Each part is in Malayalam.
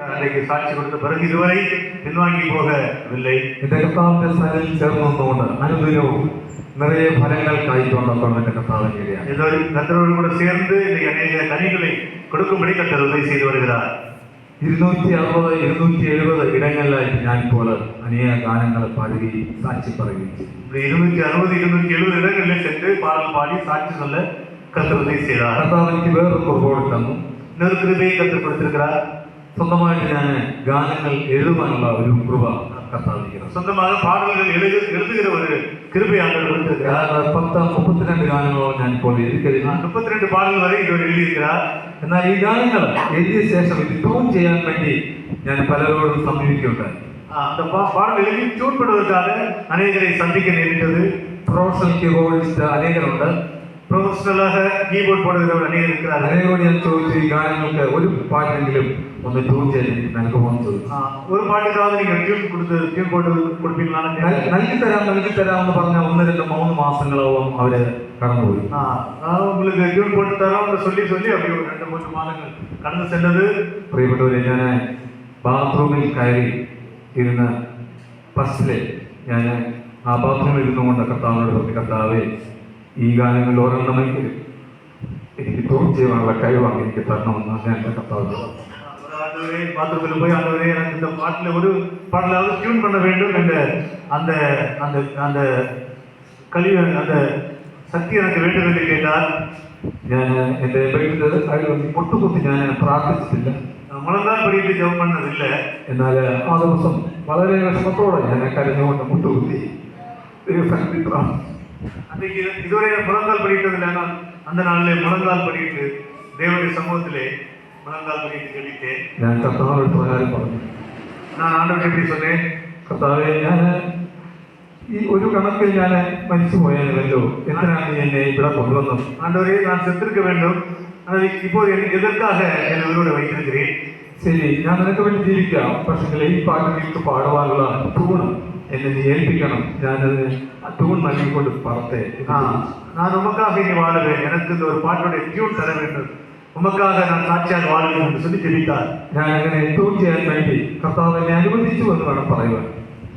அன்றைக்கு சாட்சி கொடுத்த பிறகு இதுவரை பின்வாங்கி போகவில்லை. എന്റെ കർത്താവിന്റെ സന്നിധിയിൽ ചേർന്ന് നിന്നുകൊണ്ട് അനുദിനവും നിറയെ ഫലങ്ങൾ കായ്ക്കൊണ്ടപ്പോൾ എന്റെ കർത്താവിനെ ഇടയാണ്. எல்லோரும் கர்த்தரோடு கூட சேர்ந்து இன்னைக்கு அநேக கனிகளை கொடுக்கும்படி கர்த்தர் உதவி செய்து வருகிறார். 260, 270 ഇടങ്ങളിലായിട്ട് ഞാനിപ്പോൾ അനേക ഗാനങ്ങൾ പാടുകയും സാക്ഷി പറയുകയും ചെയ്തു. 260, 270 இடங்களில் சென்று பாடல் பாடி சாட்சி சொல்ல கர்த்தர் உதவி செய்கிறார். കർത്താവ് എനിക്ക് വേറൊരു കുറവ് തന്നു. இன்னொரு கிருபையை கர்த்தர் கொடுத்திருக்கிறார். സ്വന്തമായിട്ട് ഞാൻ ഗാനങ്ങൾ എഴുതുവാനുള്ള ഒരു കൃപ കർത്താവിരിക്കണം. சொந்தமாக பாடல்கள் எழுதுகிற ஒரு கிருபை ஆண்டவர் கொடுத்திருக்கிறார். 32 ഗാനങ്ങളോളം ഞാനിപ്പോൾ എഴുതി കഴിഞ്ഞു. 32 பாடல் வரை ഇവർ എഴുതിയിരിக்கிறார். എന്നാൽ ഈ ഗാനങ്ങൾ എഴുതിയ ശേഷം ഇത് ട്യൂൺ ചെയ്യാൻ വേണ്ടി ഞാൻ പലരോടും സമീപിക്കുകയുണ്ടായി. அந்த பாடல் எழுதி டியூன் பண்ணுவதற்காக அநேகரை சந்திக்க நேரிட்டது. പ്രൊഫഷണൽ കീബോർഡിസ്റ്റ് അനേകരുണ്ട്. പ്രൊഫഷണലാக കീബോർഡ് പോടുന്നവർ അനേകം இருக்கிறார்கள். അനേകരോട് ഞാൻ ചോദിച്ചു ഈ ഗാനങ്ങൾക്ക് ഒരു പാട്ടെങ്കിലും ഒന്ന് ട്യൂൺ ചെയ്ത് നൽകുമെന്ന് ചോദിച്ചു. ഒരു പാട്ടുകാவது നിങ്ങൾ ട്യൂൺ போட்டு കൊടുப்பீங்களான்னு നൽകി തരാമെന്ന് പറഞ്ഞ 1, 2, 3 മാസങ്ങളോളം അവര് കടന്നുപോയി. உங்களுக்கு டியூன் போட்டு தரோம்னு சொல்லி அப்படி ஒரு 2-3 മാസങ്ങൾ കടന്നു சென்றது. പ്രിയപ്പെട്ടവരെ, ഞാൻ ബാത്റൂമിൽ കയറി ഇരുന്ന് ഫസ്റ്റില് ഞാൻ ആ ബാത്റൂമിൽ ഇരുന്നുകൊണ്ട് കർത്താവിനോട് പറഞ്ഞു, കർത്താവേ, ഈ ഗാനങ്ങളിൽ ഒരെണ്ണമെങ്കിലും എനിക്ക് ട്യൂൺ ചെയ്യാനുള്ള കഴിവാണ് എനിക്ക് തരണമെന്ന് ഞാൻ എൻ്റെ കർത്താവിനോട് പറഞ്ഞു. பாத்ரூமில் போய் ஆண்டவரே எனக்கு இந்த பாட்டில் ஒரு பாடலாவது டியூன் பண்ண வேண்டும் என்ற அந்த அந்த அந்த கழிவு அந்த சக்தி எனக்கு வேண்டும் என்று கேட்டார். ഞാൻ എൻ്റെ വീട്ടിൽ മുട്ടുകുത്തി ഞാൻ പ്രാർത്ഥിച്ചിട്ടില്ല, മുളങ്കാൽ പടിയിട്ട് ജപം பண்ணதில்ல. എന്നാൽ ആ ദിവസം വളരെ വിഷമത്തോടെ ഞാൻ കരഞ്ഞുകൊണ്ട് മുട്ടുകുത്തി ദൈവസന്നിധി പ്രാർത്ഥിച്ചു. அன்றைக்கு இதுவரை முழங்கால் படியிட்டதில்லை. ஆனால் அந்த நாளிலே முழங்கால் படியிட்டு தேவனுடைய சமூகத்திலே முழங்கால் படியிட்டு ஜெபித்தேன். ഞാൻ കർത്താവിനോട് പ്രകാരം പറഞ്ഞു, நான் ஆண்டவரை எப்படி சொன்னேன், കർത്താവേ, ഞാൻ ഈ ഒരു കണക്കിൽ ഞാൻ മരിച്ചു പോയാലല്ലോ, എന്തിനാണ് നീ എന്നെ ഇവിടെ കൊണ്ടുവന്നത്? ஆண்டவரே, நான் செத்திருக்க வேண்டும், ஆனால் இப்போது எனக்கு எதற்காக என்னை உயிரோடு வைத்திருக்கிறேன்? ശരി, ഞാൻ നിനക്ക് വേണ്ടി ജീവിക്കാം, പക്ഷേ ഈ പാട്ട് എനിക്ക് പാടുവാനുള്ള ട്യൂണ് എന്നെ നീ ഏൽപ്പിക്കണം. ഞാനത് ട്യൂൺ നൽകിക്കൊണ്ട് പറത്തെ. நான் உமக்காக இனி வாழுவேன், எனக்கு இந்த ஒரு பாட்டுடைய டியூன் தர வேண்டும், உமக்காக நான் சாட்சியாக வாழுவேன் என்று சொல்லி ஜெபித்தார். ഞാൻ അങ്ങനെ ട്യൂൺ ചെയ്യാൻ വേണ്ടി കർത്താവ് എന്നെ അനുവദിച്ചു എന്ന് വേണം പറയുവാൻ.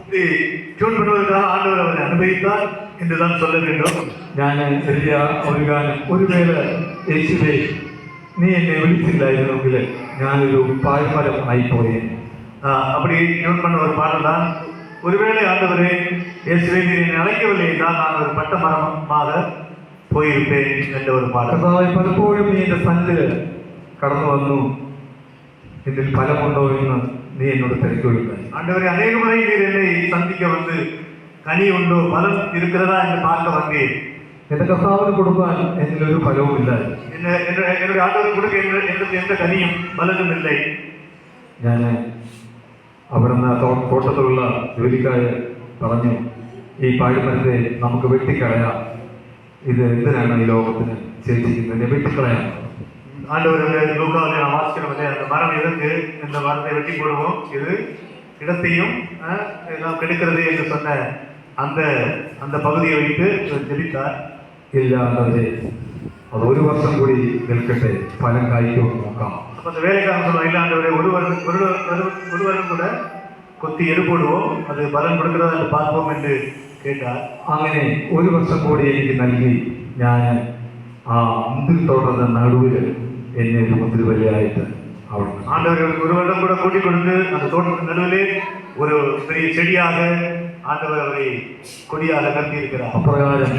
அப்படி டியூன் பண்ணுவதற்காக ஆண்டவர் அவரை அனுபவித்தார் என்றுதான் சொல்ல வேண்டும். ഞാൻ എഴുതിയ ഒരു ഗാനം, ഒരു വേള യേശുവേ നീ എന്നെ വിളിച്ചില്ലായിരുന്നെങ്കിൽ ഞാനൊരു പാഴ്മരം ആയിപ്പോയേ. அப்படி டியூன் பண்ண ஒரு பாடல் தான், ஒருவேளை ஆண்டவரே இயேசுவே நீர் என்னை அழைக்கவில்லை என்றால் நான் ஒரு பட்ட மரமாக போயிருப்பேன் என்ற ஒரு பாடல். കർത്താവേ, പലപ്പോഴും നീ എൻ്റെ സന്നിധിയിൽ കടന്നു വന്നു, ഇതിൽ ഫലമുണ്ടോ എന്ന് നീ എന്നോട് തിരക്കുകയുണ്ടായി. ஆண்டவரே, அநேக முறை நீர் என்னை சந்திக்க வந்து கனி உண்டோ பலன் இருக்கிறதா என்று பார்க்க வந்தேன். എന്റെ കർത്താവിന് കൊടുക്കാൻ എന്നിലൊരു ഫലവും ഇല്ല. என்னுடைய ஆண்டவர் கொடுக்க என்னுடைய எந்த கனியும் பலனும் இல்லை. ഞാൻ അവിടുന്ന് തോട്ടത്തിലുള്ള ജോലിക്കാര് പറഞ്ഞു, ഈ പാഴ്മരത്തെ നമുക്ക് വെട്ടിക്കളയാം, ഇത് എന്തിനാണ് ഈ ലോകത്തിന് ശേഷിക്കുന്നത്, വെട്ടിക്കളയാം. ஆண்டவர் லூக்காவிலே நான் வாசிக்கிறோம், அந்த மரம் எதற்கு, இந்த மரத்தை வெட்டி போடுவோம், இது இடத்தையும் எல்லாம் கெடுக்கிறது என்று சொன்ன அந்த அந்த பகுதியை வைத்து ஜெபித்தார். ഇല്ല എന്നവരെ, അത് 1 വർഷം കൂടി നിൽക്കട്ടെ, ഫലം കായ്ക്കുമെന്ന് നോക്കാം. அப்போ அந்த வேலைக்காரன் சொல்லுவாங்க, இல்லை ஆண்டவரே, ஒரு வருடம் கூட கொத்தி எரு போடுவோம், அது பலன் கொடுக்கிறதா என்று பார்ப்போம் என்று கேட்டார். അങ്ങനെ 1 വർഷം കൂടി എനിക്ക് നൽകി ഞാൻ ആ മുന്തിരിത്തോട്ടത്തിന്റെ നടുവിൽ എന്നെ ഒരു മുന്തിരിവള്ളിയായിട്ട് അവിടെ ஆண்டவர்களுக்கு 1 வருடம் கூட கூட்டிக் கொடுத்து அந்த தோட்டத்தின் நடுவிலே ஒரு பெரிய செடியாக ஆண்டவர் அவரை கொடியாக கட்டி இருக்கிறார். അപ്രകാരം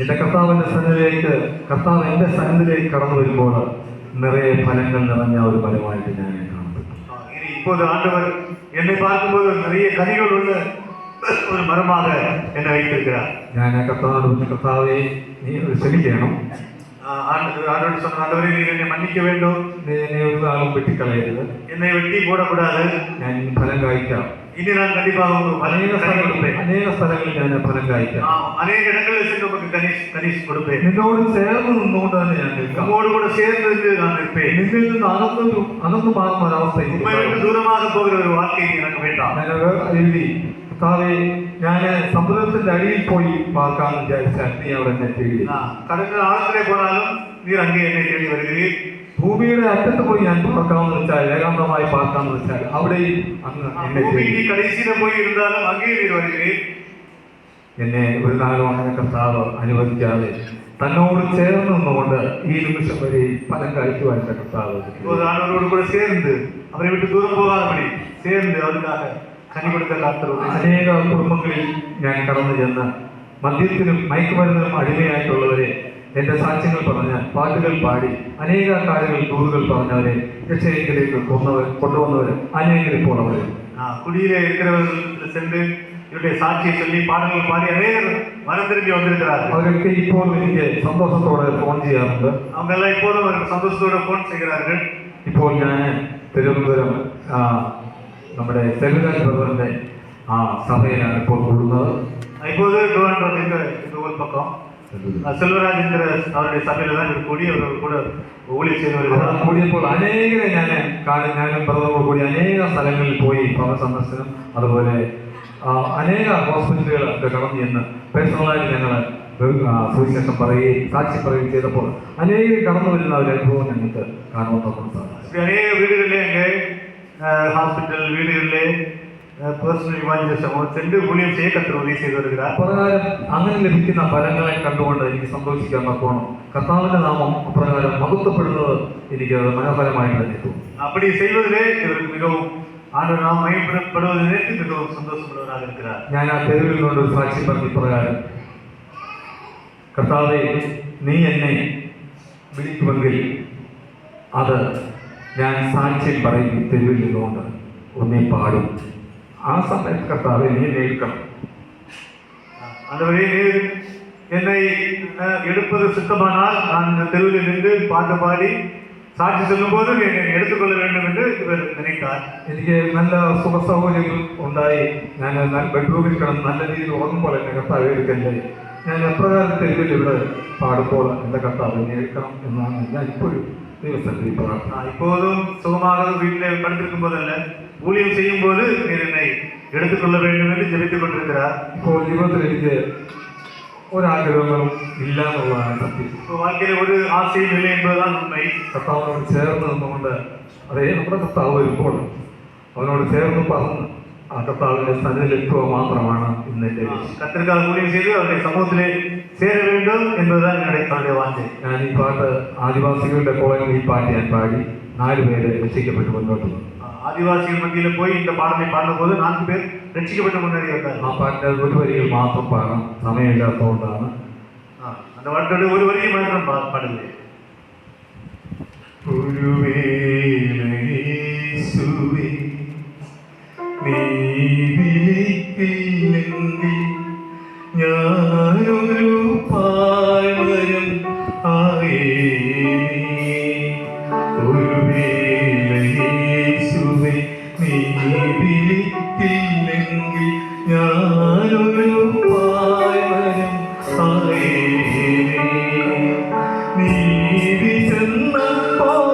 എന്റെ കർത്താവിന്റെ സന്നിധിയിലേക്ക്, കർത്താവ് എന്റെ സന്നിധിയിലേക്ക് കടന്നു വരുമ്പോൾ നിറയെ ഫലങ്ങൾ നിറഞ്ഞ ഒരു ഫലമായിട്ട് ഞാൻ കാണുന്നു. இப்போது ஆண்டவர் என்னை பார்க்கும்போது நிறைய கனிகள் உள்ள ஒரு மரமாக என்னை வைத்திருக்கிறார். ഞാൻ കർത്താവിനോട്, കർത്താവെ നീ ക്ഷമിക്കണം, ஆண்டவர் சொன்ன, ஆண்டவரே நீர் என்னை மன்னிக்க வேண்டும், നീ എന്നെ ഒരു നാളും വെട്ടിക്കളയരുത്, என்னை வெட்டி போடக்கூடாது, ഞാൻ ഫലം കായ്ക്കാം. இனி நான் கண்டிப்பாக അനേക സ്ഥലങ്ങളിൽ ഞാൻ ഫലം കായ്ക്കാം. அநேக இடங்களில் சென்று உங்களுக்கு கனி கொடுப்பேன். നിന്നോട് ചേർന്ന് നിന്നുകൊണ്ട് തന്നെ ഞാൻ നിൽക്കാം. உங்களோடு கூட சேர்ந்து நான் நிற்பேன். നിന്നിൽ നിന്ന് അകന്നു മാറുന്ന ഒരവസ്ഥ, உண்மை விட்டு தூரமாக போகிற ஒரு வாழ்க்கை எனக்கு வேண்டாம். ഞാൻ എഴുതി, കർത്താവേ, ഞാൻ സമുദ്രത്തിന്റെ അടിയിൽ പോയി പാർക്കാമെന്ന് വിചാരിച്ചാൽ നീ അവിടെ എന്നെ ചെയ്യില്ല. கடலில் ஆழத்திலே போனாலும் நீர் அங்கே என்னை தேடி வருகிறீர். ഭൂമിയുടെ അറ്റത്ത് പോയി ഞാൻ പാർക്കാമെന്ന് വെച്ചാൽ, ഏകാന്തമായി പാർക്കാമെന്ന് വെച്ചാൽ അവിടെയും അങ്ങ് എന്നെ തേടി. பூமிக்கு கடைசியில போய் இருந்தாலும் அங்கே நீர் வருகிறீர். എന്നെ ഒരു നാളും അങ്ങനെ കർത്താവ് അനുവദിക്കാതെ തന്നോട് ചേർന്ന് നിന്നുകൊണ്ട് ഈ നിമിഷം വരെ ഫലം കഴിക്കുവാൻ എൻ്റെ കർത്താവ്. இப்போது ஆண்டவரோடு கூட சேர்ந்து அவரை விட்டு தூரம் போகாதபடி சேர்ந்து அவருக்காக കനി കൊടുത്ത കർത്താവ്. അനേക കുടുംബങ്ങളിൽ ഞാൻ കടന്നു ചെന്ന് മദ്യത്തിനും മയക്കുമരുന്നിനും അടിമയായിട്ടുള്ളവരെ എന്റെ സാക്ഷ്യങ്ങൾ പറഞ്ഞ് പാട്ടുകൾ പാടി അനേക കാര്യങ്ങൾ ദൂതുകൾ പറഞ്ഞവരെ രക്ഷയിലേക്ക് കൊണ്ടുവന്നവർ അനേകർ ഇപ്പോൾ അവർ குடியிலே இருக்கிறவர்கள் சென்று இவருடைய சாட்சியை சொல்லி பாடல்கள் பாடி அநேகர் மனம் திரும்பி வந்திருக்கிறார்கள். അവരൊക്കെ ഇപ്പോൾ എനിക്ക് സന്തോഷത്തോടെ ഫോൺ ചെയ്യാറുണ്ട്. அவங்க எல்லாம் இப்போதும் அவருக்கு சந்தோஷத்தோட போன் செய்கிறார்கள். ഇപ്പോൾ ഞാൻ തിരുവനന്തപുരം നമ്മുടെ സെൽവരാജ് ബ്രദറിന്റെ സഭയിലാണ് ഇപ്പോൾ കൂടുന്നത്. இப்போது இந்த ஒரு பக்கம் செல்வராஜ் என்கிற அவருடைய சபையில தான் கூடி அவர்கள் கூட ஊழியர் செய்து வருகிறார். കൂടിയപ്പോൾ അനേകരെ ഞാനും ബ്രദറോട് കൂടി അനേക സ്ഥലങ്ങളിൽ പോയി ഭവന സന്ദർശനം, അതുപോലെ അനേക ഹോസ്പിറ്റലുകളൊക്കെ കടന്നു ചെന്ന് പേഴ്സണലായിട്ട് ഞങ്ങൾ സുവിശേഷം പറയുകയും സാക്ഷി പറയുകയും ചെയ്തപ്പോൾ അനേകം കടന്നു വരുന്ന ഒരു അനുഭവം ഞങ്ങൾക്ക് കാണുവാൻ സാധിച്ചു. അനേക വീടുകളിലെ ഹോസ്പിറ്റൽ വീടുകളിലെ പേഴ്സണൽ ഇവാഞ്ചലിസം ചെന്ന് ഊഴിയം ചെയ്യ കർത്താവ് ഉദവി ചെയ്തു വരുகிறார். അപ്രകാരം അങ്ങനെ ലഭിക്കുന്ന ഫലങ്ങളെ കണ്ടുകൊണ്ട് എനിക്ക് സന്തോഷിക്കാൻ നോക്കണം. കർത്താവിന്റെ നാമം അപ്രകാരം മഹത്വപ്പെടുന്നത് എനിക്ക് മനോഹരമായിട്ട് തന്നെ തോന്നും. அப்படி செய்வதிலே இவருக்கு மிகவும் ஆண்டவர் நாம் மகிமைப்படுவதிலே மிகவும் சந்தோஷப்படுவதாக இருக்கிறார். ഞാൻ ആ തെരുവിൽ നിന്നുകൊണ്ട് ഒരു സാക്ഷി പറഞ്ഞു ഇപ്രകാരം, കർത്താവേ നീ എന്നെ വിളിക്കുമെങ്കിൽ അത് ഞാൻ സാക്ഷ്യം പറയും. തെരുവിൽ നിന്നുകൊണ്ട് ഒന്നേ പാടും. ആ സമയത്ത് കർത്താവെ നീ നേരിക്കണം. ஆண்டவரே நீர் என்னை எடுப்பது சுத்தமானால் நான் இந்த தெருவில் நின்று பாட்டு பாடி சாட்சி சொல்லும் போது என்னை எடுத்துக்கொள்ள வேண்டும் என்று இவர் நினைத்தார். എനിക്ക് നല്ല സുഖ സൗകര്യങ്ങൾ ഉണ്ടായി. ഞാൻ ബെഡ്റൂമിൽ കിടന്ന് നല്ല രീതിയിൽ ഉറങ്ങുമ്പോൾ എന്നെ കർത്താവ് എടുക്കല്ലേ. ഞാൻ എപ്രകാരം തെരുവിൽ ഇവിടെ പാടുമ്പോൾ എൻ്റെ കർത്താവ് നേരിക്കണം എന്നാണ് ഞാൻ ഇപ്പോഴും ദൈവസന്നിധി പ്രാർത്ഥന. இப்போதும் சுகமாக வீட்டில் படுத்திருக்கும் போதல்ல, ஊழியம் செய்யும் போது நீர் என்னை எடுத்துக்கொள்ள வேண்டும் என்று ஜெபித்துக் கொண்டிருக்கிறார். ഇപ്പോൾ ജീവിതത്തിൽ എനിക്ക് ഒരാഗ്രഹങ്ങളും ഇല്ല എന്നുള്ളതാണ് സത്യം. வாழ்க்கையில ஒரு ஆசையும் இல்லை என்பதுதான் உண்மை. കർത്താവിനോട് ചേർന്ന് നിന്നുകൊണ്ട് അതേ നമ്മുടെ കർത്താവ് വരുമ്പോൾ അവനോട് ചേർന്ന് പറഞ്ഞ് ആ കർത്താവിന്റെ സന്നിധിയിലെത്തുക മാത്രമാണ് ഇന്നെന്റെ கர்த்தருக்காக ஊழியம் செய்து அவருடைய சமூகத்திலே சேர வேண்டும் என்பதுதான் என்னுடைய வாஞ்சை. ഞാൻ ഈ പാട്ട് ആദിവാസികളുടെ കോളനിയിൽ ഈ പാട്ട് ഞാൻ പാടി 4 പേര് രക്ഷിക്കപ്പെട്ട് മുന്നോട്ട് വന്നു. ആദിവാസികൾ മധ്യയിൽ പോയി இந்த പാടலை പാടുമ്പോൾ 4 പേർ രക്ഷിക്കപ്പെട്ട് മുന്നേറി വந்தார்கள். ആ പാട്ടിന്റെ ഒരു വരികൾ മാത്രം പാടാം, സമയമില്ലാത്തതുകൊണ്ടാണ്. அந்த പാട്ടിന്റെ ഒരു വരിയും മാത്രം പാടില്ലേ. ഒരു വേളയേശുവേ നീ വിളിക്കില്ലെങ്കിൽ ഞാനൊരു പാഴ്മരം ആയേനേ. ഒരു വേളയേശുവേ നീ വിളിക്കില്ലെങ്കിൽ ഞാനൊരു പാഴ്മരം ആയേനേ. നീതി ചെന്നപ്പോൾ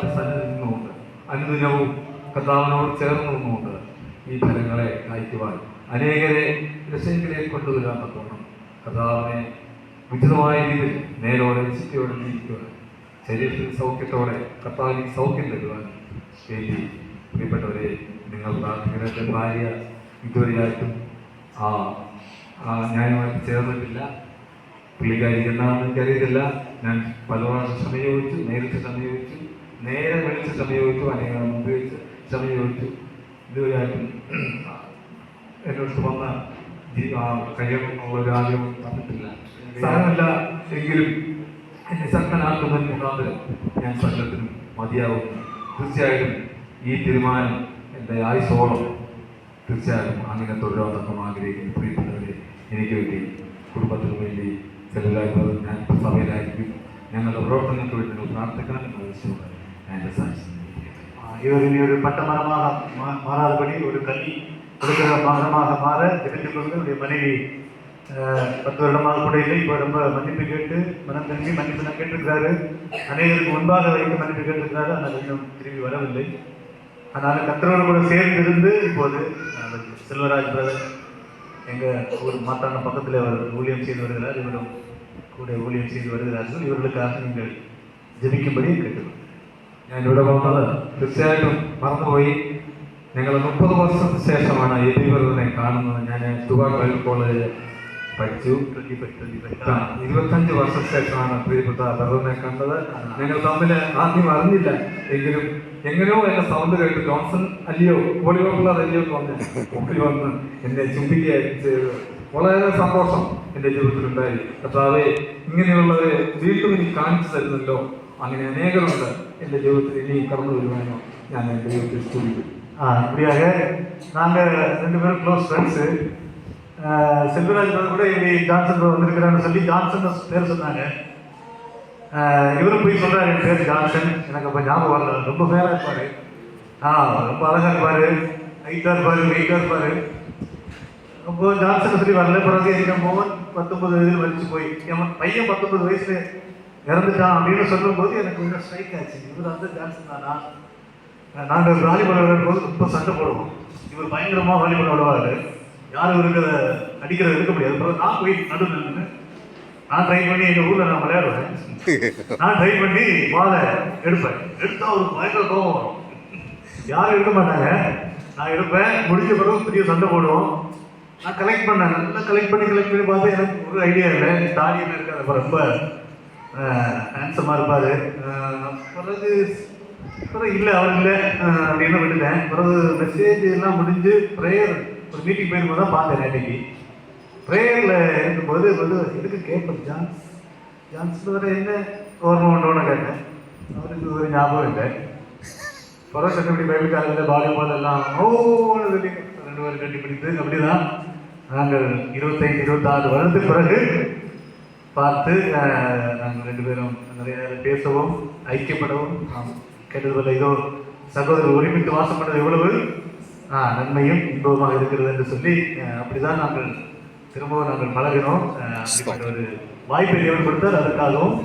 കർത്താവിൻ്റെ സന്നിധി നിന്നുകൊണ്ട് അനുദിനവും കർത്താവിനോട് ചേർന്ന് നിന്നുകൊണ്ട് ഈ ഫലങ്ങളെ കായ്ക്കുവാൻ അനേകരെ രക്ഷയിലേക്ക് കൊണ്ടുവരാൻ തക്കോണം കർത്താവിനെ ഉചിതമായ രീതിയിൽ നേരോടെ ചിട്ടയോടെ ജീവിക്കുവാൻ ശരീരത്തിൽ സൗഖ്യത്തോടെ കർത്താവിന് സൗഖ്യം തരുവാൻ വേണ്ടി പ്രിയപ്പെട്ടവരെ നിങ്ങൾ പ്രാർത്ഥിക്കുന്ന ഭാര്യ ഇതുവരെയായിട്ടും ഞാനുമായിട്ട് ചേർന്നിട്ടില്ല. പുള്ളിക്കാരി എന്താണെന്ന് എനിക്കറിയത്തില്ല. ഞാൻ പലവണ്ണം സമയോജിച്ചു, നേരിട്ട് സമയോജിച്ചു, നേരെ വിളിച്ച് സമയോജിച്ചു, അനേകം ഉപയോഗിച്ച് സമയോജിച്ചു. ഇതുവരെയായിട്ടും എന്നോട് വന്ന കഴിയണമെന്നുള്ളൊരു ആഗ്രഹം തന്നിട്ടില്ല. സാരമില്ല എങ്കിലും എന്നെ ശക്തനാക്കുന്നതിന് മുഖാന്തരം ഞാൻ സകലത്തിനും മതിയാവും. തീർച്ചയായിട്ടും ഈ തീരുമാനം എൻ്റെ ആയുസോളം തീർച്ചയായും അങ്ങനെ തുടരാമെന്നും ആഗ്രഹിക്കുന്നു. പ്രിയപ്പെട്ടവരെ, എനിക്ക് വേണ്ടി കുടുംബത്തിനു വേണ്ടി ചെലവായിരുന്നത് ഞാൻ സഭയിലായിരിക്കും. ഞങ്ങളുടെ പ്രവർത്തനങ്ങൾക്ക് വേണ്ടി നിങ്ങൾ പ്രാർത്ഥിക്കണം എന്ന ആവശ്യമുണ്ട്. ഞാൻ എൻ്റെ സാക്ഷ്യം இவர் இனி ஒரு பட்ட மரமாக மாறாதபடி ஒரு கல்வி கொடுக்கிற மரமாக மாற தெரிந்து கொண்டு என்னுடைய மனைவி 10 வருடமாக கூட இல்லை. இப்போ ரொம்ப மன்னிப்பு கேட்டு மனம் திரும்பி மன்னிப்பு தான் கேட்டிருக்கிறாரு. அநேகருக்கு முன்பாக வைத்து மன்னிப்பு கேட்டிருக்கிறாரு. ஆனால் இன்னும் திரும்பி வரவில்லை. அதனால் கர்த்தரோடு கூட சேர்ந்து இருந்து இப்போது செல்வராஜ் பிரதர் எங்கள் ஊர் மாத்தாண்ட பக்கத்தில் அவர் ஊழியம் செய்து வருகிறார். இவரும் கூட ஊழியம் செய்து வருகிறார்கள். இவர்களுக்காக நீங்கள் ஜெபிக்கும்படி கேட்டுக்கொள்கிறேன். ഞാനിവിടെ വന്നത് തീർച്ചയായിട്ടും മറന്നുപോയി. ഞങ്ങൾ 30 വർഷത്തിന് ശേഷമാണ് എബി ബ്രദറിനെ കാണുന്നത്. ഞാൻ തുക കോളേജിൽ പഠിച്ചു. 25 വർഷത്തിന് ശേഷമാണ് പ്രിയപ്പെട്ട ബ്രദറിനെ കണ്ടത്. ഞങ്ങൾ തമ്മിൽ ആദ്യം അറിഞ്ഞില്ല എങ്കിലും എങ്ങനെയോ എന്റെ സൗണ്ട് കേട്ട് ജോൺസൺ അല്ലയോ വോളിബോൾ അല്ലയോ ഓടി വന്ന് എന്നെ ചുംബിക്കുകയായിരുന്നു ചെയ്തത്. വളരെ സന്തോഷം എൻ്റെ ജീവിതത്തിലുണ്ടായി. കർത്താവേ, ഇങ്ങനെയുള്ളവരെ വീണ്ടും എനിക്ക് കാണിച്ചു തരുന്നല്ലോ. അങ്ങനെ അനേകരുണ്ട് എൻ്റെ ജീവിതത്തിൽ ഇനി കടന്നു വരുവാനോ ഞാൻ എൻ്റെ ജീവിതത്തിൽ സ്തുതിക്കും. இப்படியாக நாங்கள் 2 பேரும் க்ளோஸ் ஃப்ரெண்ட்ஸு. செல்வராஜ் கூட இங்கே ஜான்சன் வந்திருக்கிறான்னு சொல்லி ஜான்சன் பேர் சொன்னாங்க. இவரும் போய் சொல்கிறார் என் பேர் ஜான்சன். எனக்கு அப்போ ஞாபகம் வரல. ரொம்ப பேராக இருப்பார். ரொம்ப அழகாக இருப்பார், ஹைட்டாக இருப்பார், வெயிட்டாக இருப்பார். அப்போ ஜான்சன் சொல்லி வரல. பிறகு எங்கள் மோகன் 19 வயதில் மறிச்சு போய் என் பையன் 19 வயசுல இறந்துட்டான் அப்படின்னு சொல்லும்போது எனக்கு கொஞ்சம் ஸ்ட்ரைக் ஆச்சு. இவர் வந்து ஜான்சன் தானா? நாங்கள் வாலிபால் விளையாடும்போது ரொம்ப சண்டை போடுவோம். இவர் பயங்கரமாக வாலிபால் விளையாடுவார். யாரும் இவருக்கு அதை அடிக்கிறது எடுக்க முடியாது. பிறகு நான் போய் நடுவில் நின்று நான் ட்ரை பண்ணி எங்கள் ஊரில் நான் விளையாடுவேன். நான் ட்ரை பண்ணி பாலை எடுப்பேன். எடுத்தால் அவருக்கு பயங்கர கோபம் வரும். யாரும் எடுக்க மாட்டாங்க. நான் எடுப்பேன். முடிஞ்ச பிறகு பெரிய சண்டை போடுவோம். நான் கலெக்ட் பண்ணேன். நல்லா கலெக்ட் பண்ணி பார்த்தா எனக்கு ஒரு ஐடியா இல்லை. தாடியில் இருக்காது. அப்போ ரொம்ப ஹேண்ட்ஸமாக இருப்பார். பிறகு இல்லை அவர் இல்லை அப்படின்னு விட்டுட்டேன். பிறகு மெசேஜ் எல்லாம் முடிஞ்சு ப்ரேயர் ஒரு மீட்டிங் போயிருக்கும் தான் பார்த்தேன். நேற்றைக்கு ப்ரேயரில் இருக்கும்போது வந்து எதுக்கு கேட்பேன் ஜான்ஸ் வர என்ன ஓர்மை உண்டோன்னு கேட்டேன். அவருக்கு ஒரு ஞாபகம் இல்லை. பிறகு கண்டுபிடி பைபிள் காலையில் வாலிபால் எல்லாம் ஓன்னு சொல்லி 2 பேரும் கண்டுபிடித்து அப்படி தான் நாங்கள் 25-26 வருடத்துக்கு பிறகு பார்த்து நாங்கள் 2 பேரும் நிறைய நேரம் பேசவும் ஐக்கியப்படவும் கேட்டதில்லை. இதோ சகோதரர் ஒருமித்து வாசம் பண்ணது எவ்வளவு நன்மையும் இன்பமாக இருக்கிறது என்று சொல்லி அப்படிதான் நாங்கள் திரும்பவும் நாங்கள் பழகினோம். ஒரு வாய்ப்பை ஏற்படுத்தால் அதற்காகவும்